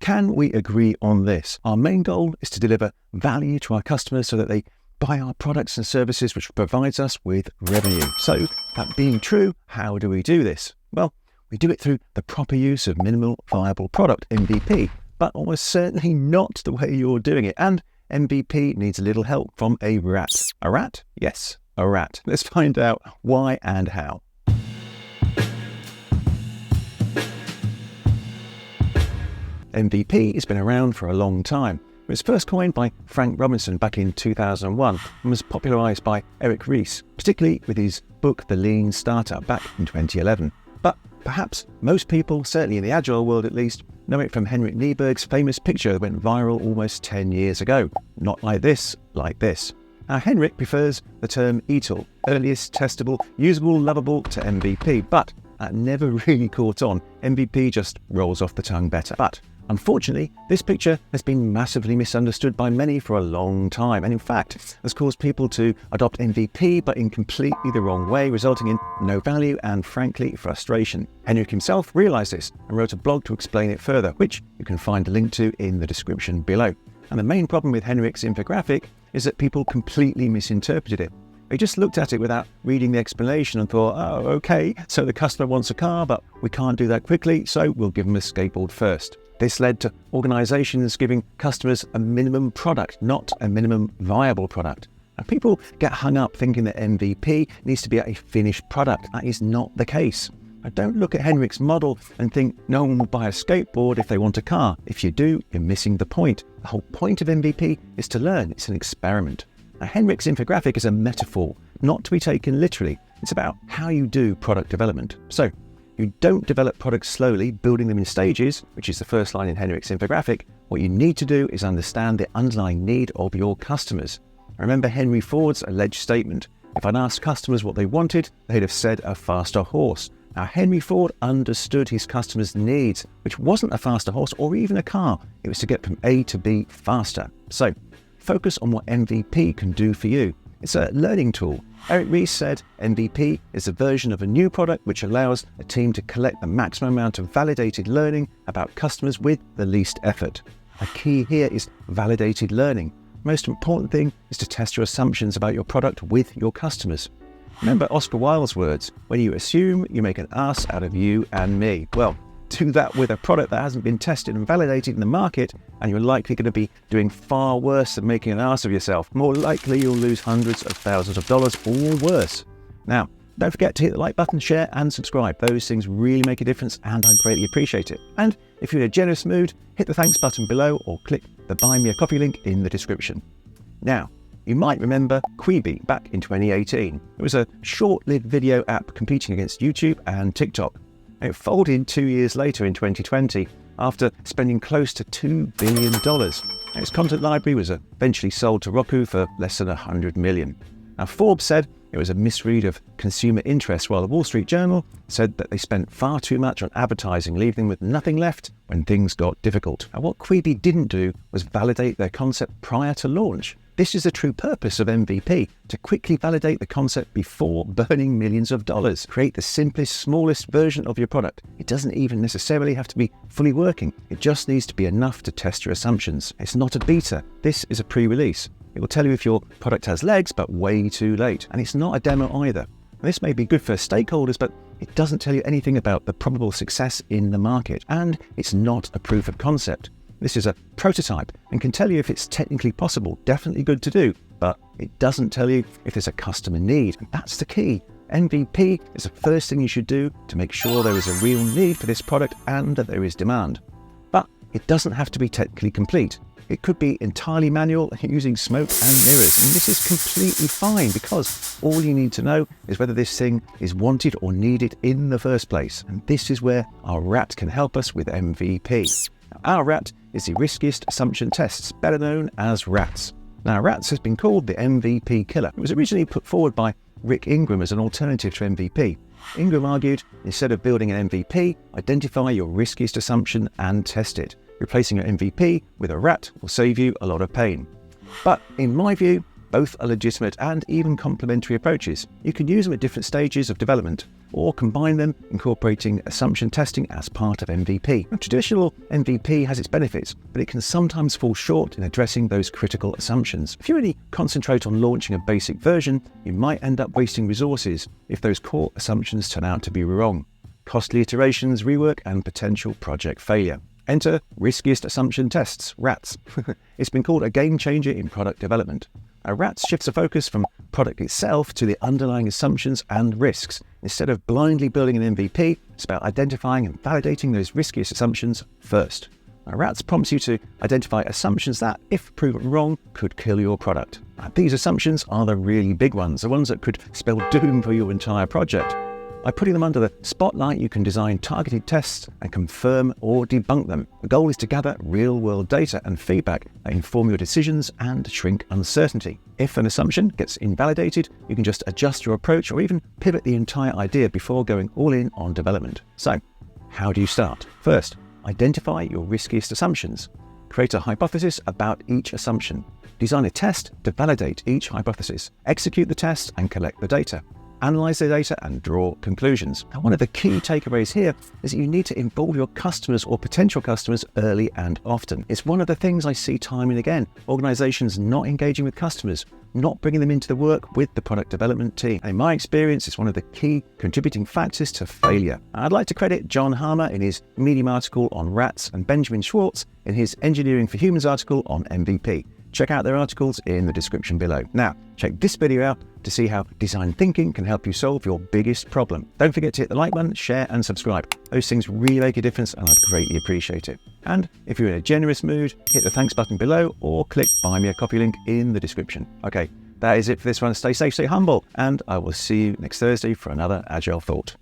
Can we agree on this? Our main goal is to deliver value to our customers so that they buy our products and services, which provides us with revenue. So, that being true, how do we do this? Well, we do it through the proper use of minimal viable product, MVP, but almost certainly not the way you're doing it. And MVP needs a little help from a rat. A rat? Yes, a rat. Let's find out why and how. MVP has been around for a long time. It was first coined by Frank Robinson back in 2001 and was popularized by Eric Ries, particularly with his book The Lean Startup back in 2011. But perhaps most people, certainly in the agile world at least, know it from Henrik Kniberg's famous picture that went viral almost 10 years ago. Not like this, like this. Now, Henrik prefers the term ETL, earliest testable, usable, lovable, to MVP, but that never really caught on. MVP just rolls off the tongue better. But unfortunately, this picture has been massively misunderstood by many for a long time, and in fact has caused people to adopt MVP but in completely the wrong way, resulting in no value and frankly frustration. Henrik himself realized this and wrote a blog to explain it further, which you can find a link to in the description below. And the main problem with Henrik's infographic is that people completely misinterpreted it. They just looked at it without reading the explanation and thought, oh, okay, so the customer wants a car, but we can't do that quickly, so we'll give them a skateboard first. This led to organizations giving customers a minimum product, not a minimum viable product. And people get hung up thinking that MVP needs to be a finished product. That is not the case. Now, don't look at Henrik's model and think no one will buy a skateboard if they want a car. If you do, you're missing the point. The whole point of MVP is to learn. It's an experiment. Now, Henrik's infographic is a metaphor, not to be taken literally. It's about how you do product development. So, you don't develop products slowly, building them in stages, which is the first line in Henrik's infographic. What you need to do is understand the underlying need of your customers. Remember Henry Ford's alleged statement, if I'd asked customers what they wanted, they'd have said a faster horse. Now, Henry Ford understood his customers' needs, which wasn't a faster horse or even a car. It was to get from A to B faster. So, focus on what MVP can do for you. It's a learning tool. Eric Ries said MVP is a version of a new product which allows a team to collect the maximum amount of validated learning about customers with the least effort. A key here is validated learning. The most important thing is to test your assumptions about your product with your customers. Remember Oscar Wilde's words, when you assume, you make an ass out of you and me. Well, do that with a product that hasn't been tested and validated in the market, and you're likely going to be doing far worse than making an ass of yourself. More likely you'll lose hundreds of thousands of dollars or worse. Now, don't forget to hit the like button, share and subscribe. Those things really make a difference and I greatly appreciate it. And if you're in a generous mood, hit the thanks button below or click the buy me a coffee link in the description. Now, you might remember Quibi back in 2018. It was a short-lived video app competing against YouTube and TikTok. It folded 2 years later in 2020 after spending close to $2 billion. Its content library was eventually sold to Roku for less than $100 million. Now, Forbes said it was a misread of consumer interest, while the Wall Street Journal said that they spent far too much on advertising, leaving them with nothing left when things got difficult. Now, what Quibi didn't do was validate their concept prior to launch. This is the true purpose of MVP, to quickly validate the concept before burning millions of dollars. Create the simplest, smallest version of your product. It doesn't even necessarily have to be fully working. It just needs to be enough to test your assumptions. It's not a beta. This is a pre-release. It will tell you if your product has legs, but way too late. And it's not a demo either. This may be good for stakeholders, but it doesn't tell you anything about the probable success in the market. And it's not a proof of concept. This is a prototype and can tell you if it's technically possible, definitely good to do, but it doesn't tell you if there's a customer need. And that's the key. MVP is the first thing you should do to make sure there is a real need for this product and that there is demand. But it doesn't have to be technically complete. It could be entirely manual using smoke and mirrors. And this is completely fine because all you need to know is whether this thing is wanted or needed in the first place. And this is where our rat can help us with MVP. Now, our rat is the Riskiest Assumption Tests, better known as RATS. Now, RATS has been called the MVP killer. It was originally put forward by Rick Ingram as an alternative to MVP. Ingram argued, instead of building an MVP, identify your riskiest assumption and test it. Replacing your MVP with a rat will save you a lot of pain. But in my view, Both are legitimate and even complementary approaches. You can use them at different stages of development, or combine them, incorporating assumption testing as part of MVP. A traditional MVP has its benefits, but it can sometimes fall short in addressing those critical assumptions. If you only concentrate on launching a basic version, you might end up wasting resources if those core assumptions turn out to be wrong. Costly iterations, rework, and potential project failure. Enter Riskiest Assumption Tests, RATs. It's been called a game changer in product development. RATs shifts the focus from product itself to the underlying assumptions and risks. Instead of blindly building an MVP, it's about identifying and validating those riskiest assumptions first. RATs prompts you to identify assumptions that, if proven wrong, could kill your product. These assumptions are the really big ones, the ones that could spell doom for your entire project. By putting them under the spotlight, you can design targeted tests and confirm or debunk them. The goal is to gather real-world data and feedback that inform your decisions and shrink uncertainty. If an assumption gets invalidated, you can just adjust your approach or even pivot the entire idea before going all in on development. So, how do you start? First, identify your riskiest assumptions. Create a hypothesis about each assumption. Design a test to validate each hypothesis. Execute the test and collect the data. Analyze the data and draw conclusions. Now, one of the key takeaways here is that you need to involve your customers or potential customers early and often. It's one of the things I see time and again. Organizations not engaging with customers, not bringing them into the work with the product development team. And in my experience, it's one of the key contributing factors to failure. I'd like to credit Jon Harmer in his Medium article on RATs and Benjamin Schwartz in his Engineering for Humans article on MVP. Check out their articles in the description below. Now, check this video out to see how design thinking can help you solve your biggest problem. Don't forget to hit the like button, share and subscribe. Those things really make a difference and I'd greatly appreciate it. And if you're in a generous mood, hit the thanks button below or click buy me a coffee link in the description. Okay, that is it for this one. Stay safe, stay humble, and I will see you next Thursday for another Agile Thought.